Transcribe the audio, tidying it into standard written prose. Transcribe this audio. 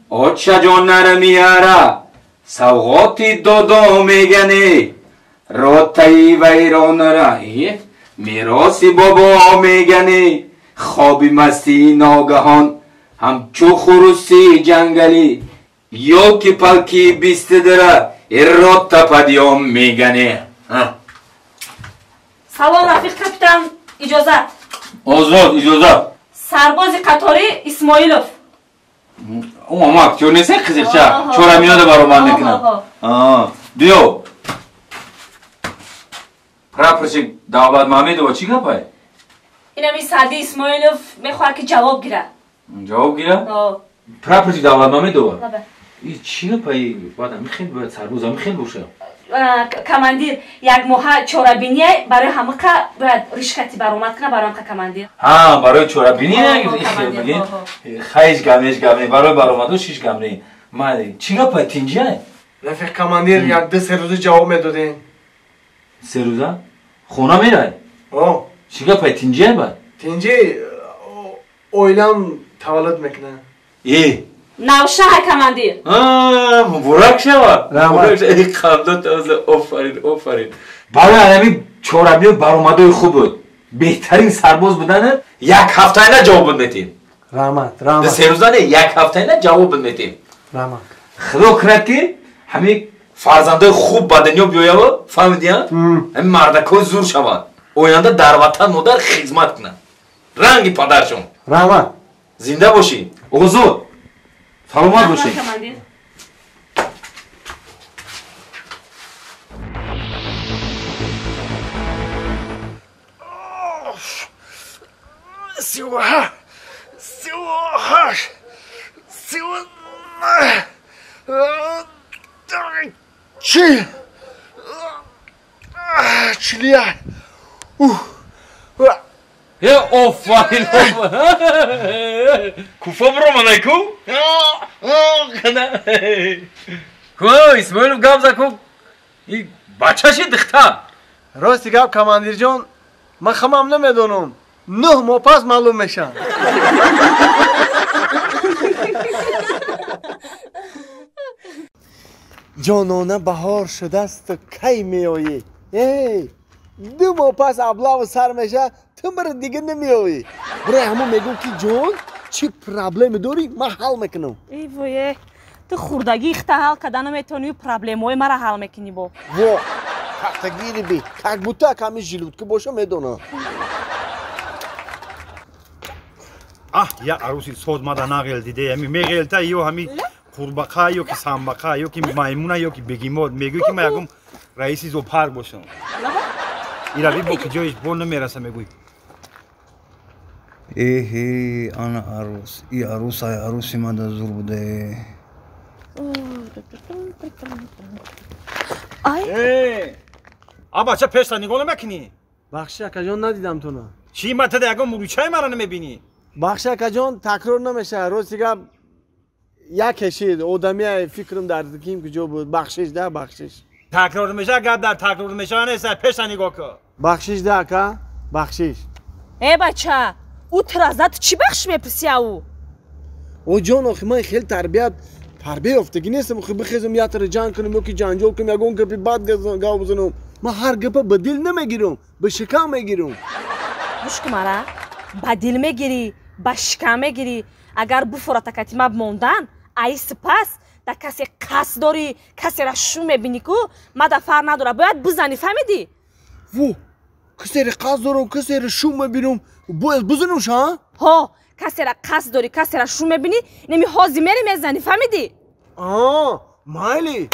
آچه جان نرمیاره سوغاتی دادا میگنی راتایی ویران رایی میراسی بابا میگنی خوابی مستی ناگهان همچو خروسی جنگلی یا که پلکی بیست داره ایرات تپدیام میگنی. سلام رفیق کپیتان اجازت. آزاد اجازت. سرباز قطاری اسماعیلوف. اون هم اکتیور نیست قزیقچه چورا میاده برامن میکنم. بیو پرپرچک دعوت محمد و چی گپای؟ اینمی سعدی اسماعیلوف میخواد که جواب گیره. جواب گیره؟ پرپرچک دعوت محمد و این چی گپای؟ باید همی خیلی باید سرباز همی خیلی باشه. کماندیر یک ماه چورابینی برای همه که باید ریشکتی برامد کنه برای همه کماندیر. ها برای چورابینی بگین خیش گمه برای برامد و شیش گمه مالی چی گپای تینجی های؟ رفیق کماندیر یک دو سه روزه جواب میدادین. سه روزه؟ خونه میره؟ چی گپای تینجی های باید؟ تینجی اویلم تولد میکنه. نوشه کماندیر. مبارک شود. مبارک شود. این خندات تازه آفرین. برای علمی چورابی و برآمدهای خوب بود. بهترین سرباز بودن یک هفته نه جواب بدیم. رحمت. سه روزه نه یک هفته نه جواب بدیم. رحمت. خدا کرد که همین فرزندای خوب به دنیا بیاید فهمیدین؟ همین مردکای زور شود. آینده در وطن مادر خدمت کنن. رنگی پدرشون. رحمت. زنده باشی. آقا سلامت باشی. چلیا یا آفرین کوفا برو منای کو کو اسماعیلوف گپ زد کو این بچه شی دختر راستی گپ کماندیر جان من خمم نمیدونم 9 ماه پس معلوم میشن جانانه بهار شده است کی میایی 2 ماه پس ابلاو سر میشه تمر دیگه نمیایی برای همون میگم که جان چی پرابلم داری من حل میکنم ای وای تو خوردگی اخته حل کردن میتونی پرابلم های مرا حل میکنی با تقدیری بی تک بوتا کمی جلود که باشه میدونه یا عروسی سود مادا ناگل دیده همی میگلتا یو همی قورباغه یا که سنباغه یا که میمونه یا که بگیمود میگوی که من رئیسی زو پارک باشم ایرادی با که جایش بول نمیرسه میگوی آن عروس ای عروس های عروسی من در زور بوده بچه پیش تا نگاه نمیکنی بخشی اکا جان ندیدم تو نه چی من تا دیگه مروچه مرا نمیبینی بخشی اکا جان تکرار نمیشه روز دیگه یک کشید آدمی فکرم در دکیم که جو بود بخشش ده بخشش تکرار میشه گپ در تکرار میشه نیست پیش نگاه کن بخشش ده که بخشش ای بچه او ترازت چی بخش میپرسی او جان آخی من خیلی تربیت افتگی نیستم خیلی بخیزم یا تر جان کنم یا که جانجول کنم یا گون که بعد گاو بزنم من هر گپا به دل نمیگیرم به شکم میگیرم مشکل مرا به دل میگیری به شکم میگیری اگر بفورت کتیمه موندن ای سپس در کسی قصد داری کسی را شو میبینی که مدفر نداره باید بزنی فهمیدی؟ کسی را قصد دارم کسی را شو میبینم باید بزنمش ها کسی را قصد داری کسی را شو میبینی نمی حاضی میری میزنی فهمیدی؟ مایلی